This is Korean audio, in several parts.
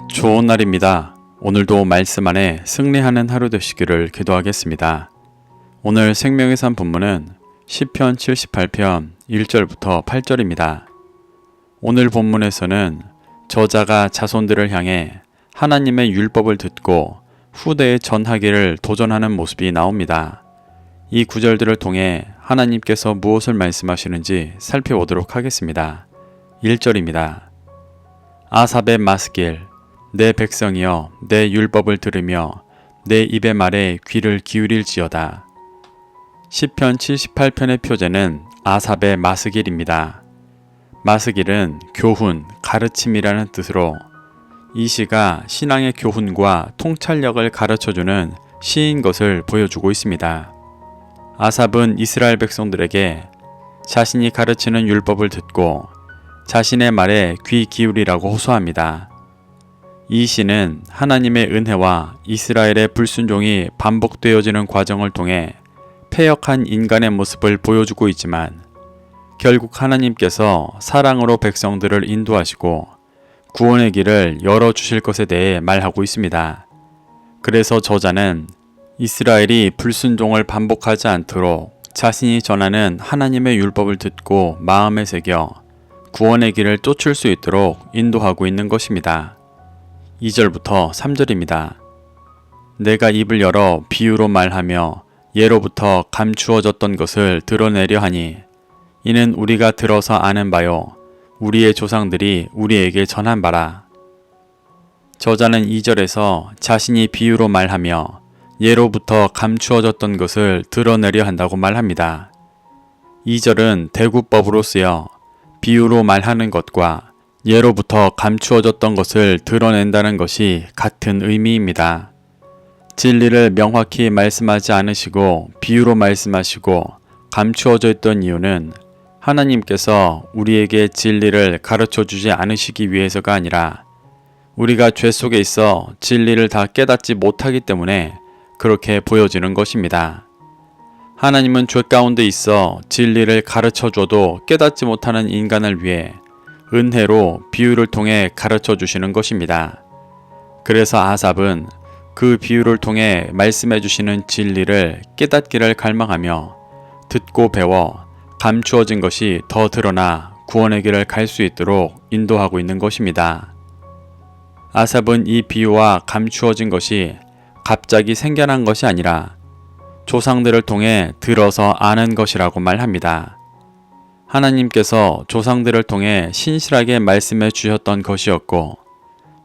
좋은 날입니다. 오늘도 말씀 안에 승리하는 하루 되시기를 기도하겠습니다. 오늘 생명의 산 본문은 시편 78편 1절부터 8절입니다. 오늘 본문에서는 저자가 자손들을 향해 하나님의 율법을 듣고 후대에 전하기를 도전하는 모습이 나옵니다. 이 구절들을 통해 하나님께서 무엇을 말씀하시는지 살펴보도록 하겠습니다. 1절입니다. 아삽의 마스길, 내 백성이여 내 율법을 들으며 내 입의 말에 귀를 기울일지어다. 시편 78편의 표제는 아삽의 마스길입니다. 마스길은 교훈, 가르침이라는 뜻으로 이 시가 신앙의 교훈과 통찰력을 가르쳐주는 시인 것을 보여주고 있습니다. 아삽은 이스라엘 백성들에게 자신이 가르치는 율법을 듣고 자신의 말에 귀 기울이라고 호소합니다. 이 시는 하나님의 은혜와 이스라엘의 불순종이 반복되어지는 과정을 통해 패역한 인간의 모습을 보여주고 있지만 결국 하나님께서 사랑으로 백성들을 인도하시고 구원의 길을 열어주실 것에 대해 말하고 있습니다. 그래서 저자는 이스라엘이 불순종을 반복하지 않도록 자신이 전하는 하나님의 율법을 듣고 마음에 새겨 구원의 길을 쫓을 수 있도록 인도하고 있는 것입니다. 2절부터 3절입니다. 내가 입을 열어 비유로 말하며 예로부터 감추어졌던 것을 드러내려 하니 이는 우리가 들어서 아는 바요 우리의 조상들이 우리에게 전한 바라. 저자는 2절에서 자신이 비유로 말하며 예로부터 감추어졌던 것을 드러내려 한다고 말합니다. 2절은 대구법으로 쓰여 비유로 말하는 것과 예로부터 감추어졌던 것을 드러낸다는 것이 같은 의미입니다. 진리를 명확히 말씀하지 않으시고 비유로 말씀하시고 감추어져 있던 이유는 하나님께서 우리에게 진리를 가르쳐 주지 않으시기 위해서가 아니라 우리가 죄 속에 있어 진리를 다 깨닫지 못하기 때문에 그렇게 보여지는 것입니다. 하나님은 죄 가운데 있어 진리를 가르쳐 줘도 깨닫지 못하는 인간을 위해 은혜로 비유를 통해 가르쳐 주시는 것입니다. 그래서 아삽은 그 비유를 통해 말씀해 주시는 진리를 깨닫기를 갈망하며 듣고 배워 감추어진 것이 더 드러나 구원의 길을 갈 수 있도록 인도하고 있는 것입니다. 아삽은 이 비유와 감추어진 것이 갑자기 생겨난 것이 아니라 조상들을 통해 들어서 아는 것이라고 말합니다. 하나님께서 조상들을 통해 신실하게 말씀해 주셨던 것이었고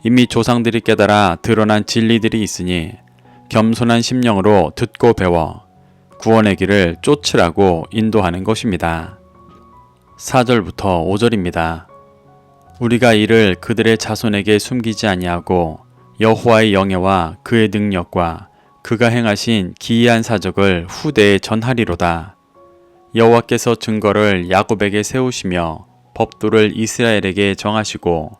이미 조상들이 깨달아 드러난 진리들이 있으니 겸손한 심령으로 듣고 배워 구원의 길을 쫓으라고 인도하는 것입니다. 4절부터 5절입니다. 우리가 이를 그들의 자손에게 숨기지 아니하고 여호와의 영예와 그의 능력과 그가 행하신 기이한 사적을 후대에 전하리로다. 여호와께서 증거를 야곱에게 세우시며 법도를 이스라엘에게 정하시고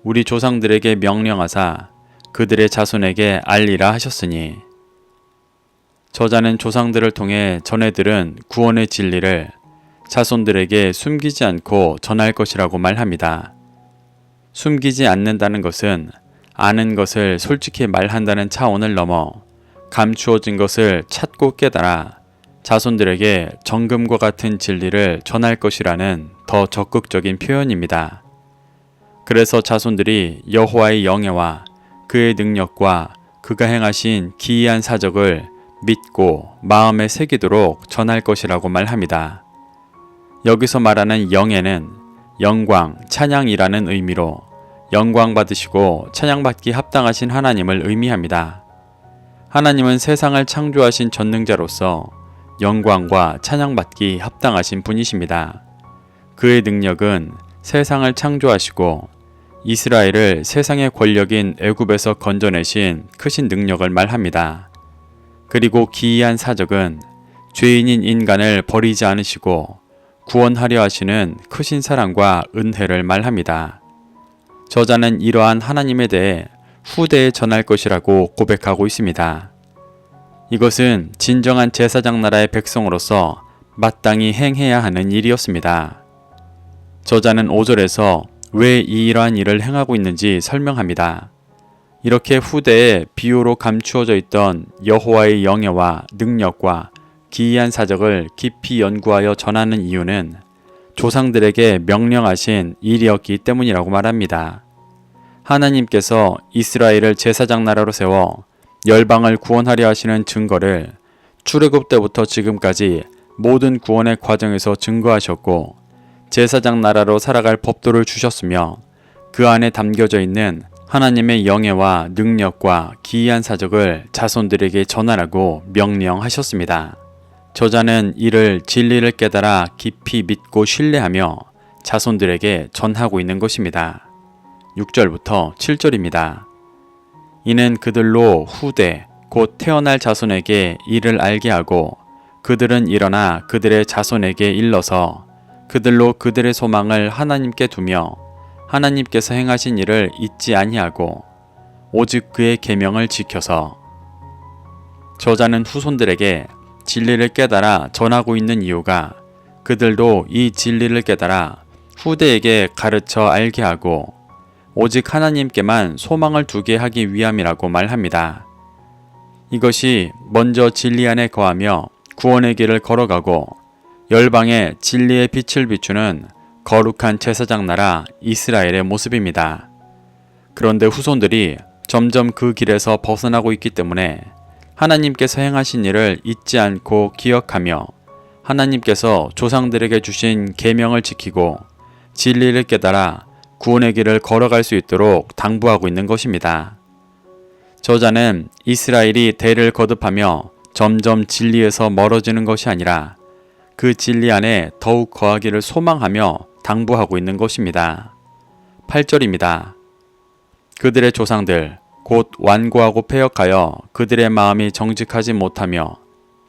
우리 조상들에게 명령하사 그들의 자손에게 알리라 하셨으니. 저자는 조상들을 통해 전해들은 구원의 진리를 자손들에게 숨기지 않고 전할 것이라고 말합니다. 숨기지 않는다는 것은 아는 것을 솔직히 말한다는 차원을 넘어 감추어진 것을 찾고 깨달아 자손들에게 정금과 같은 진리를 전할 것이라는 더 적극적인 표현입니다. 그래서 자손들이 여호와의 영예와 그의 능력과 그가 행하신 기이한 사적을 믿고 마음에 새기도록 전할 것이라고 말합니다. 여기서 말하는 영예는 영광, 찬양이라는 의미로 영광 받으시고 찬양받기 합당하신 하나님을 의미합니다. 하나님은 세상을 창조하신 전능자로서 영광과 찬양받기 합당하신 분이십니다. 그의 능력은 세상을 창조하시고 이스라엘을 세상의 권력인 애굽에서 건져내신 크신 능력을 말합니다. 그리고 기이한 사적은 죄인인 인간을 버리지 않으시고 구원하려 하시는 크신 사랑과 은혜를 말합니다. 저자는 이러한 하나님에 대해 후대에 전할 것이라고 고백하고 있습니다. 이것은 진정한 제사장 나라의 백성으로서 마땅히 행해야 하는 일이었습니다. 저자는 5절에서 왜 이러한 일을 행하고 있는지 설명합니다. 이렇게 후대에 비유로 감추어져 있던 여호와의 영예와 능력과 기이한 사적을 깊이 연구하여 전하는 이유는 조상들에게 명령하신 일이었기 때문이라고 말합니다. 하나님께서 이스라엘을 제사장 나라로 세워 열방을 구원하려 하시는 증거를 출애굽 때부터 지금까지 모든 구원의 과정에서 증거하셨고 제사장 나라로 살아갈 법도를 주셨으며 그 안에 담겨져 있는 하나님의 영예와 능력과 기이한 사적을 자손들에게 전하라고 명령하셨습니다. 저자는 이를 진리를 깨달아 깊이 믿고 신뢰하며 자손들에게 전하고 있는 것입니다. 6절부터 7절입니다. 이는 그들로 후대 곧 태어날 자손에게 이를 알게 하고 그들은 일어나 그들의 자손에게 일러서 그들로 그들의 소망을 하나님께 두며 하나님께서 행하신 일을 잊지 아니하고 오직 그의 계명을 지켜서 저자는 후손들에게 진리를 깨달아 전하고 있는 이유가 그들도 이 진리를 깨달아 후대에게 가르쳐 알게 하고 오직 하나님께만 소망을 두게 하기 위함이라고 말합니다. 이것이 먼저 진리 안에 거하며 구원의 길을 걸어가고 열방에 진리의 빛을 비추는 거룩한 제사장 나라 이스라엘의 모습입니다. 그런데 후손들이 점점 그 길에서 벗어나고 있기 때문에 하나님께서 행하신 일을 잊지 않고 기억하며 하나님께서 조상들에게 주신 계명을 지키고 진리를 깨달아 구원의 길을 걸어갈 수 있도록 당부하고 있는 것입니다. 저자는 이스라엘이 대를 거듭하며 점점 진리에서 멀어지는 것이 아니라 그 진리 안에 더욱 거하기를 소망하며 당부하고 있는 것입니다. 8절입니다. 그들의 조상들 곧 완고하고 패역하여 그들의 마음이 정직하지 못하며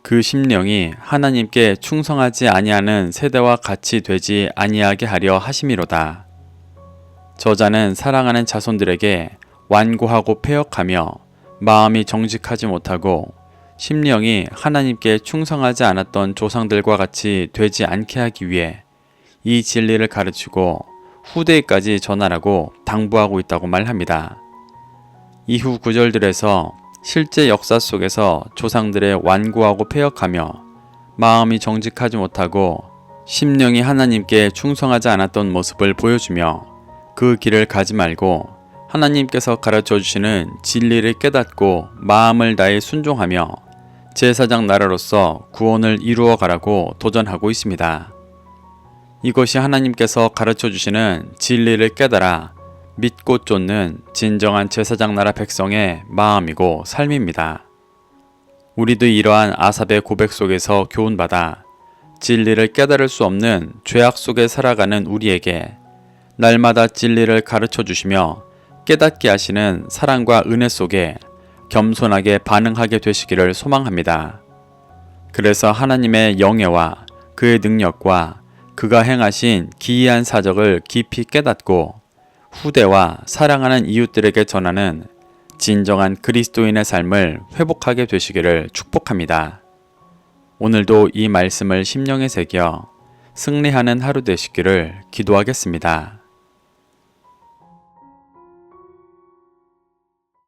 그 심령이 하나님께 충성하지 아니하는 세대와 같이 되지 아니하게 하려 하심이로다. 저자는 사랑하는 자손들에게 완고하고 패역하며 마음이 정직하지 못하고 심령이 하나님께 충성하지 않았던 조상들과 같이 되지 않게 하기 위해 이 진리를 가르치고 후대에까지 전하라고 당부하고 있다고 말합니다. 이후 구절들에서 실제 역사 속에서 조상들의 완고하고 패역하며 마음이 정직하지 못하고 심령이 하나님께 충성하지 않았던 모습을 보여주며 그 길을 가지 말고 하나님께서 가르쳐 주시는 진리를 깨닫고 마음을 다해 순종하며 제사장 나라로서 구원을 이루어 가라고 도전하고 있습니다. 이것이 하나님께서 가르쳐 주시는 진리를 깨달아 믿고 쫓는 진정한 제사장 나라 백성의 마음이고 삶입니다. 우리도 이러한 아삽의 고백 속에서 교훈받아 진리를 깨달을 수 없는 죄악 속에 살아가는 우리에게 날마다 진리를 가르쳐 주시며 깨닫게 하시는 사랑과 은혜 속에 겸손하게 반응하게 되시기를 소망합니다. 그래서 하나님의 영예와 그의 능력과 그가 행하신 기이한 사적을 깊이 깨닫고 후대와 사랑하는 이웃들에게 전하는 진정한 그리스도인의 삶을 회복하게 되시기를 축복합니다. 오늘도 이 말씀을 심령에 새겨 승리하는 하루 되시기를 기도하겠습니다.